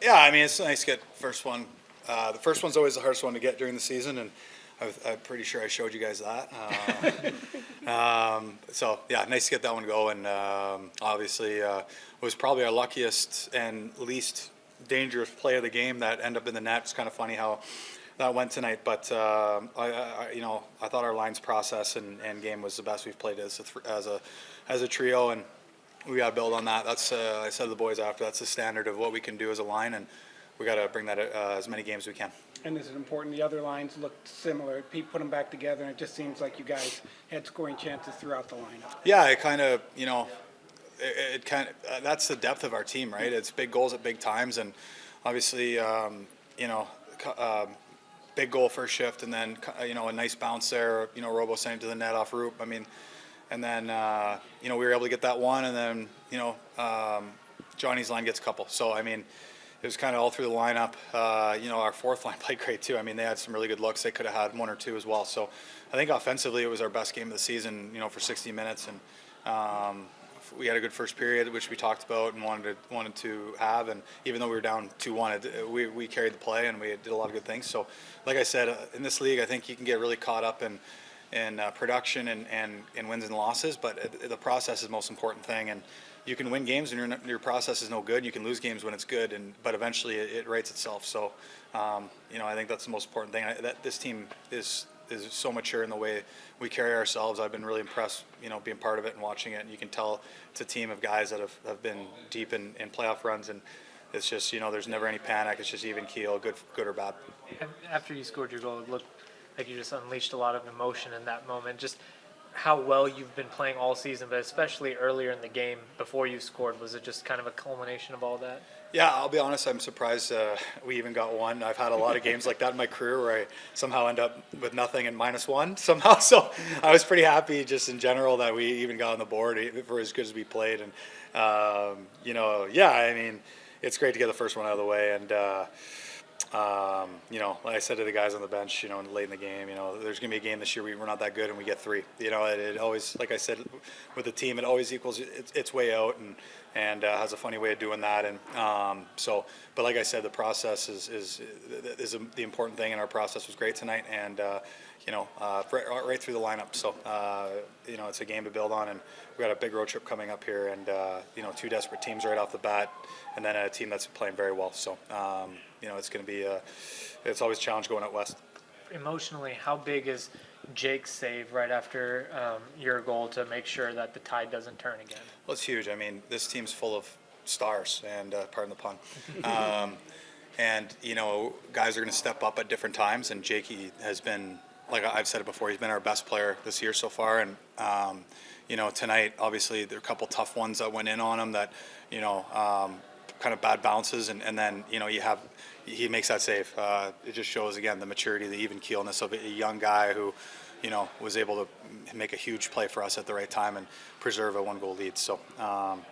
Yeah, I mean, it's nice to get first one. The first one's always the hardest one to get during the season, and I'm pretty sure I showed you guys that. So yeah, nice to get that one going. Obviously, it was probably our luckiest and least dangerous play of the game that ended up in the net. It's kind of funny how that went tonight, but I thought our lines process and game was the best we've played as a trio, and we got to build on that. That's I said to the boys after, that's the standard of what we can do as a line, and we got to bring that as many games as we can. And is it important? The other lines looked similar. Pete put them back together, and it just seems like you guys had scoring chances throughout the lineup. Yeah, it kind of, it kind of that's the depth of our team, right? It's big goals at big times, and obviously, big goal first shift, and then a nice bounce there. Robo sent it to the net off Roop. I mean, and then we were able to get that one, and then Johnny's line gets a couple. So I mean, it was kind of all through the lineup. Our fourth line played great too. I mean, they had some really good looks. They could have had one or two as well. So I think offensively it was our best game of the season, for 60 minutes. And we had a good first period, which we talked about and wanted to have. And even though we were down 2-1, we carried the play and we did a lot of good things. So like I said, in this league, I think you can get really caught up in production and wins and losses, but the process is the most important thing. And you can win games when your process is no good. You can lose games when it's good, but eventually it rights itself. So, I think that's the most important thing. That this team is so mature in the way we carry ourselves. I've been really impressed, being part of it and watching it. And you can tell it's a team of guys that have been deep in playoff runs, and it's just there's never any panic. It's just even keel, good or bad. After you scored your goal, it looked like you just unleashed a lot of emotion in that moment. Just how well you've been playing all season, but especially earlier in the game before you scored, was it just kind of a culmination of all that? Yeah, I'll be honest, I'm surprised we even got one. I've had a lot of games like that in my career where I somehow end up with nothing and -1 somehow. So I was pretty happy just in general that we even got on the board for as good as we played. And, I mean, it's great to get the first one out of the way. And, like I said to the guys on the bench, late in the game, there's going to be a game this year we're not that good and we get 3. It always, like I said, with the team, it always equals its way out and has a funny way of doing that. And but like I said, the process is the important thing, and our process was great tonight. And right through the lineup. So it's a game to build on, and we got a big road trip coming up here, and 2 desperate teams right off the bat, and then a team that's playing very well. So it's going to be it's always a challenge going out west. Emotionally, how big is Jake's save right after your goal to make sure that the tide doesn't turn again? Well, it's huge. I mean, this team's full of stars, and pardon the pun. And guys are going to step up at different times, and Jakey has been, like I've said it before, he's been our best player this year so far. And tonight, obviously, there are a couple tough ones that went in on him that kind of bad bounces, and then he makes that save. It just shows again the maturity, the even keelness of a young guy who was able to make a huge play for us at the right time and preserve a 1-goal lead. So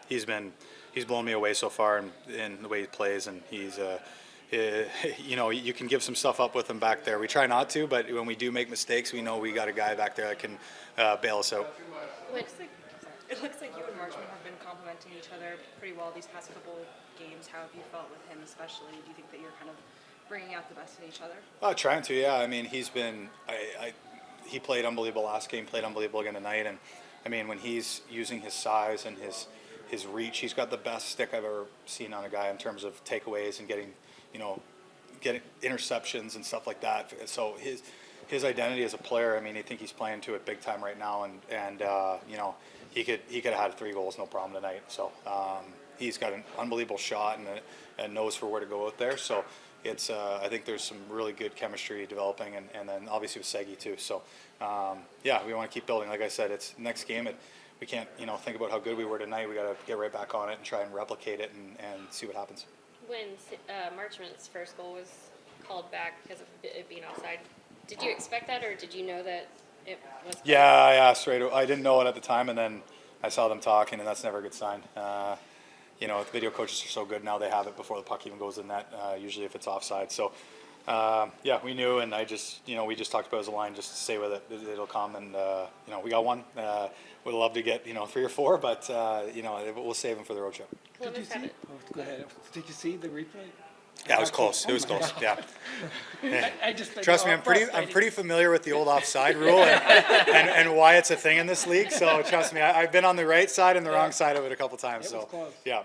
he's blown me away so far in the way he plays, and he's you can give some stuff up with him back there. We try not to, but when we do make mistakes, we know we got a guy back there that can bail us out. It looks like you and Marchman have been complementing each other pretty well these past couple games. How have you felt with him especially? Do you think that you're kind of bringing out the best in each other? Trying to, yeah. I mean, he's been he played unbelievable last game, played unbelievable again tonight. And, I mean, when he's using his size and his reach, he's got the best stick I've ever seen on a guy in terms of takeaways and getting interceptions and stuff like that. So his identity as a player, I mean, I think he's playing to it big time right now, and he could have had 3 goals, no problem tonight. So he's got an unbelievable shot and knows for where to go out there. So it's I think there's some really good chemistry developing, and then obviously with Segi too. So we want to keep building. Like I said, it's next game. We can't think about how good we were tonight. We got to get right back on it and try and replicate it and see what happens. When Marchman's first goal was called back because of it being offside, did you expect that, or did you know that it was? Yeah, I asked right away. I didn't know it at the time, and then I saw them talking, and that's never a good sign. The video coaches are so good now; they have it before the puck even goes in net. Usually, if it's offside, so we knew, and I just we just talked about it as a line, just to stay with it. It'll come, and we got one. Would love to get 3 or 4, but we'll save them for the road trip. Did you see? Go ahead. Did you see the replay? Yeah, it was close. It was close. Yeah. I just Trust me, I'm pretty familiar with the old offside rule and why it's a thing in this league. So trust me, I've been on the right side and the wrong side of it a couple times. It was So close. yeah.